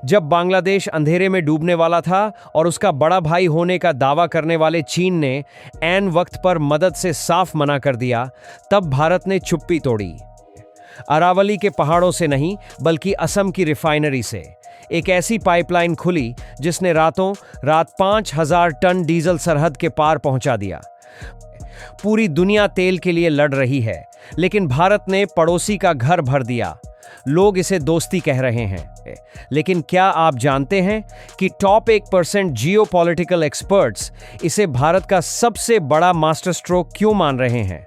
जब बांग्लादेश अंधेरे में डूबने वाला था और उसका बड़ा भाई होने का दावा करने वाले चीन ने ऐन वक्त पर मदद से साफ मना कर दिया, तब भारत ने चुप्पी तोड़ी। अरावली के पहाड़ों से नहीं, बल्कि असम की रिफाइनरी से एक ऐसी पाइपलाइन खुली जिसने रातों रात 5,000 टन डीजल सरहद के पार पहुंचा दिया। पूरी दुनिया तेल के लिए लड़ रही है, लेकिन भारत ने पड़ोसी का घर भर दिया। लोग इसे दोस्ती कह रहे हैं, लेकिन क्या आप जानते हैं कि टॉप 1% जियोपॉलिटिकल एक्सपर्ट्स इसे भारत का सबसे बड़ा मास्टर स्ट्रोक क्यों मान रहे हैं?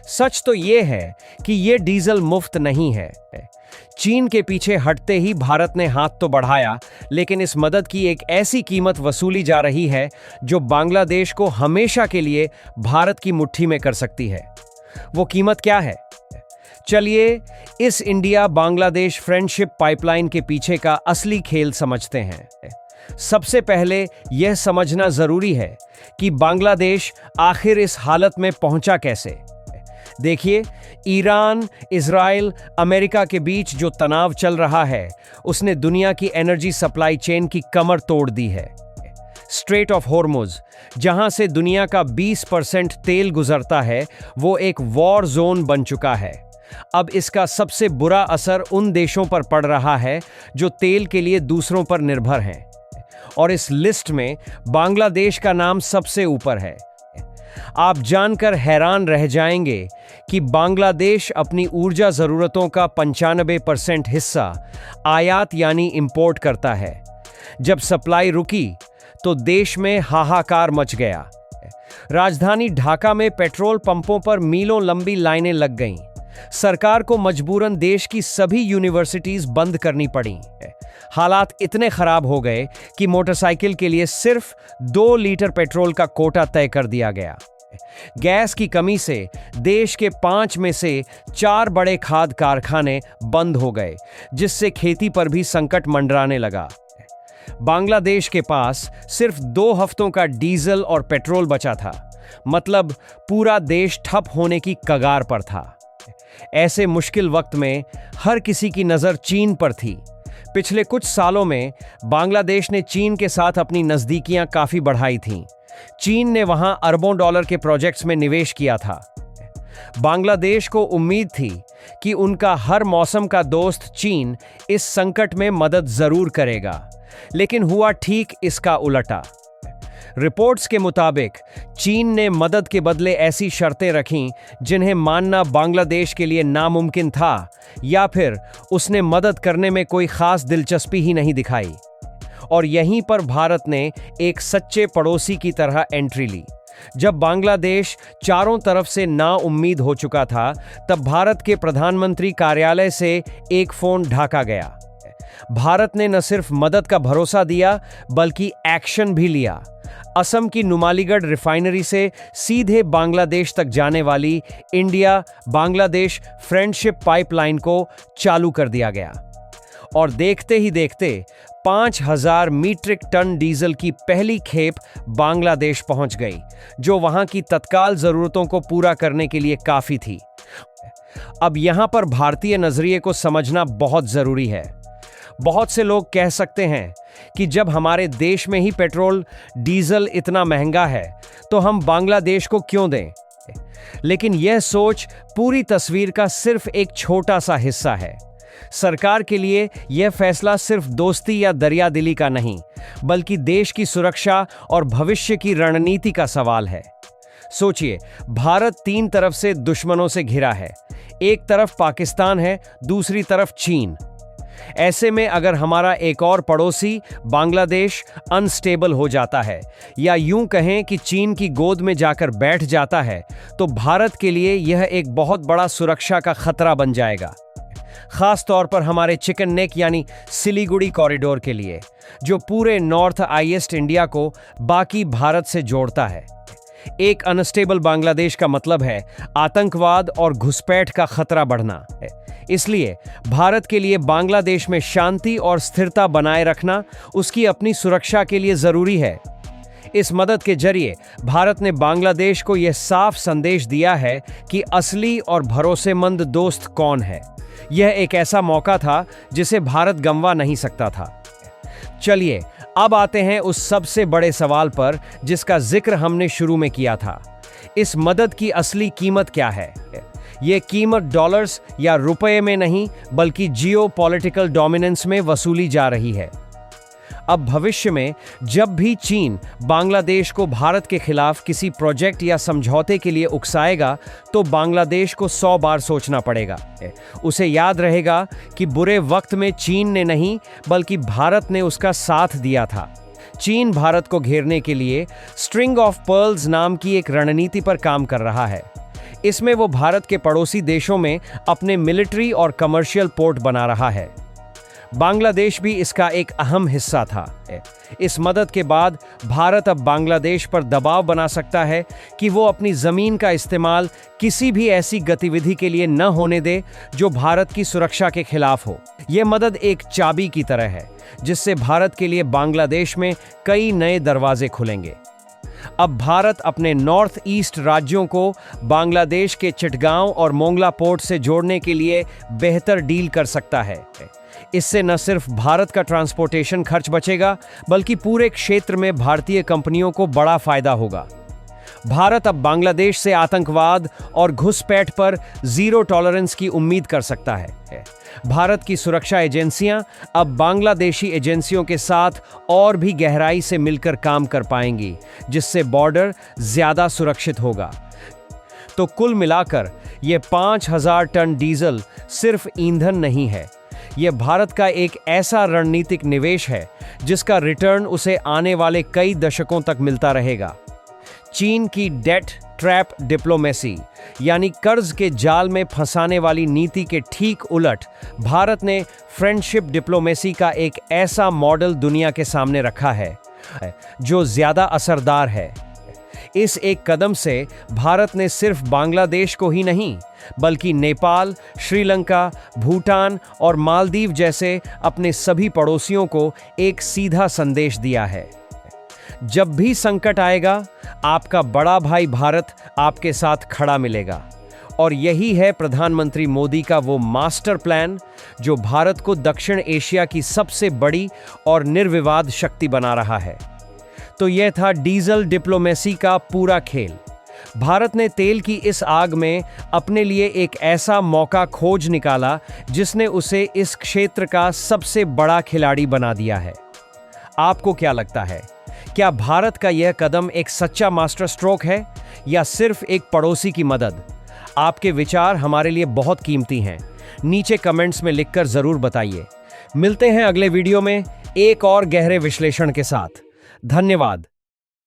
सच तो ये है कि ये डीजल मुफ्त नहीं है। चीन के पीछे हटते ही भारत ने हाथ तो बढ़ाया, लेकिन इस मदद की एक ऐसी कीमत वसूली जा रही है जो बांग्लादेश को हमेशा के लिए भारत की मुट्ठी में कर सकती है। वो कीमत क्या है? चलिए इस इंडिया बांग्लादेश फ्रेंडशिप पाइपलाइन के पीछे का असली खेल समझते हैं। सबसे पहले यह समझना जरूरी है कि बांग्लादेश आखिर इस हालत में पहुंचा कैसे। देखिए, ईरान, इजराइल, अमेरिका के बीच जो तनाव चल रहा है, उसने दुनिया की एनर्जी सप्लाई चेन की कमर तोड़ दी है। स्ट्रेट ऑफ हॉर्मुज, जहां से दुनिया का 20% तेल गुजरता है, वो एक वॉर जोन बन चुका है। अब इसका सबसे बुरा असर उन देशों पर पड़ रहा है जो तेल के लिए दूसरों पर निर्भर हैं, और इस लिस्ट में बांग्लादेश का नाम सबसे ऊपर है। आप जानकर हैरान रह जाएंगे कि बांग्लादेश अपनी ऊर्जा जरूरतों का 95% हिस्सा आयात यानी इंपोर्ट करता है। जब सप्लाई रुकी तो देश में हाहाकार मच गया। राजधानी ढाका में पेट्रोल पंपों पर मीलों लंबी लाइनें लग गईं। सरकार को मजबूरन देश की सभी यूनिवर्सिटीज बंद करनी पड़ी। हालात इतने खराब हो गए कि मोटरसाइकिल के लिए सिर्फ 2 लीटर पेट्रोल का कोटा तय कर दिया गया। गैस की कमी से देश के 5 में से 4 बड़े खाद कारखाने बंद हो गए, जिससे खेती पर भी संकट मंडराने लगा। बांग्लादेश के पास सिर्फ 2 हफ्तों का डीजल और पेट्रोल बचा था, मतलब पूरा देश ठप होने की कगार पर था। ऐसे मुश्किल वक्त में हर किसी की नज़र चीन पर थी। पिछले कुछ सालों में बांग्लादेश ने चीन के साथ अपनी नज़दीकियां काफ़ी बढ़ाई थीं। चीन ने वहां अरबों डॉलर के प्रोजेक्ट्स में निवेश किया था। बांग्लादेश को उम्मीद थी कि उनका हर मौसम का दोस्त चीन इस संकट में मदद ज़रूर करेगा, लेकिन हुआ ठीक इसका उलटा। रिपोर्ट्स के मुताबिक चीन ने मदद के बदले ऐसी शर्तें रखीं जिन्हें मानना बांग्लादेश के लिए नामुमकिन था, या फिर उसने मदद करने में कोई खास दिलचस्पी ही नहीं दिखाई। और यहीं पर भारत ने एक सच्चे पड़ोसी की तरह एंट्री ली। जब बांग्लादेश चारों तरफ से नाउम्मीद हो चुका था, तब भारत के प्रधानमंत्री कार्यालय से एक फोन ढाका गया। भारत ने न सिर्फ मदद का भरोसा दिया, बल्कि एक्शन भी लिया। असम की नुमालीगढ़ रिफाइनरी से सीधे बांग्लादेश तक जाने वाली इंडिया बांग्लादेश फ्रेंडशिप पाइपलाइन को चालू कर दिया गया, और देखते ही देखते 5,000 मीट्रिक टन डीजल की पहली खेप बांग्लादेश पहुंच गई, जो वहां की तत्काल जरूरतों को पूरा करने के लिए काफी थी। अब यहां पर भारतीय नजरिए को समझना बहुत जरूरी है। बहुत से लोग कह सकते हैं कि जब हमारे देश में ही पेट्रोल डीजल इतना महंगा है, तो हम बांग्लादेश को क्यों दें? लेकिन यह सोच पूरी तस्वीर का सिर्फ एक छोटा सा हिस्सा है। सरकार के लिए यह फैसला सिर्फ दोस्ती या दरियादिली का नहीं, बल्कि देश की सुरक्षा और भविष्य की रणनीति का सवाल है। सोचिए, भारत 3 तरफ से दुश्मनों से घिरा है। एक तरफ पाकिस्तान है, दूसरी तरफ चीन। ऐसे में अगर हमारा एक और पड़ोसी बांग्लादेश अनस्टेबल हो जाता है, या यूं कहें कि चीन की गोद में जाकर बैठ जाता है, तो भारत के लिए यह एक बहुत बड़ा सुरक्षा का खतरा बन जाएगा। खास तौर पर हमारे चिकन नेक यानी सिलीगुड़ी कॉरिडोर के लिए, जो पूरे नॉर्थ ईस्ट इंडिया को बाकी भारत से जोड़ता है। एक अनस्टेबल बांग्लादेश का मतलब है आतंकवाद और घुसपैठ का खतरा बढ़ना है। इसलिए भारत के लिए बांग्लादेश में शांति और स्थिरता बनाए रखना उसकी अपनी सुरक्षा के लिए जरूरी है। इस मदद के जरिए भारत ने बांग्लादेश को यह साफ संदेश दिया है कि असली और भरोसेमंद दोस्त कौन है। यह एक ऐसा मौका था जिसे भारत गंवा नहीं सकता था। चलिए अब आते हैं उस सबसे बड़े सवाल पर जिसका जिक्र हमने शुरू में किया था। इस मदद की असली कीमत क्या है? यह कीमत डॉलर्स या रुपए में नहीं बल्कि जियोपॉलिटिकल डोमिनेंस में वसूली जा रही है। अब भविष्य में जब भी चीन बांग्लादेश को भारत के खिलाफ किसी प्रोजेक्ट या समझौते के लिए उकसाएगा तो बांग्लादेश को 100 बार सोचना पड़ेगा। उसे याद रहेगा कि बुरे वक्त में चीन ने नहीं बल्कि भारत ने उसका साथ दिया था। चीन भारत को घेरने के लिए स्ट्रिंग ऑफ पर्ल्स नाम की एक रणनीति पर काम कर रहा है। इसमें वो भारत के पड़ोसी देशों में अपने मिलिट्री और कमर्शियल पोर्ट बना रहा है। बांग्लादेश भी इसका एक अहम हिस्सा था। इस मदद के बाद भारत अब बांग्लादेश पर दबाव बना सकता है कि वो अपनी जमीन का इस्तेमाल किसी भी ऐसी गतिविधि के लिए न होने दे जो भारत की सुरक्षा के खिलाफ हो। यह मदद एक चाबी की तरह है जिससे भारत के लिए बांग्लादेश में कई नए दरवाजे खुलेंगे। अब भारत अपने नॉर्थ ईस्ट राज्यों को बांग्लादेश के चिटगांव और मोंगला पोर्ट से जोड़ने के लिए बेहतर डील कर सकता है। इससे न सिर्फ भारत का ट्रांसपोर्टेशन खर्च बचेगा बल्कि पूरे क्षेत्र में भारतीय कंपनियों को बड़ा फायदा होगा। भारत अब बांग्लादेश से आतंकवाद और घुसपैठ पर जीरो टॉलरेंस की उम्मीद कर सकता है। भारत की सुरक्षा एजेंसियां अब बांग्लादेशी एजेंसियों के साथ और भी गहराई से मिलकर काम कर पाएंगी, जिससे बॉर्डर ज्यादा सुरक्षित होगा। तो कुल मिलाकर यह 5000 टन डीजल सिर्फ ईंधन नहीं है, यह भारत का एक ऐसा रणनीतिक निवेश है जिसका रिटर्न उसे आने वाले कई दशकों तक मिलता रहेगा। चीन की डेट ट्रैप डिप्लोमेसी यानी कर्ज के जाल में फंसाने वाली नीति के ठीक उलट भारत ने फ्रेंडशिप डिप्लोमेसी का एक ऐसा मॉडल दुनिया के सामने रखा है जो ज्यादा असरदार है। इस एक कदम से भारत ने सिर्फ बांग्लादेश को ही नहीं बल्कि नेपाल, श्रीलंका, भूटान और मालदीव जैसे अपने सभी पड़ोसियों को एक सीधा संदेश दिया है। जब भी संकट आएगा, आपका बड़ा भाई भारत आपके साथ खड़ा मिलेगा। और यही है प्रधानमंत्री मोदी का वो मास्टर प्लान जो भारत को दक्षिण एशिया की सबसे बड़ी और निर्विवाद शक्ति बना रहा है। तो यह था डीजल डिप्लोमेसी का पूरा खेल। भारत ने तेल की इस आग में अपने लिए एक ऐसा मौका खोज निकाला जिसने उसे इस क्षेत्र का सबसे बड़ा खिलाड़ी बना दिया है। आपको क्या लगता है? क्या भारत का यह कदम एक सच्चा मास्टर स्ट्रोक है या सिर्फ एक पड़ोसी की मदद? आपके विचार हमारे लिए बहुत कीमती हैं। नीचे कमेंट्स में लिखकर जरूर बताइए। मिलते हैं अगले वीडियो में एक और गहरे विश्लेषण के साथ। धन्यवाद।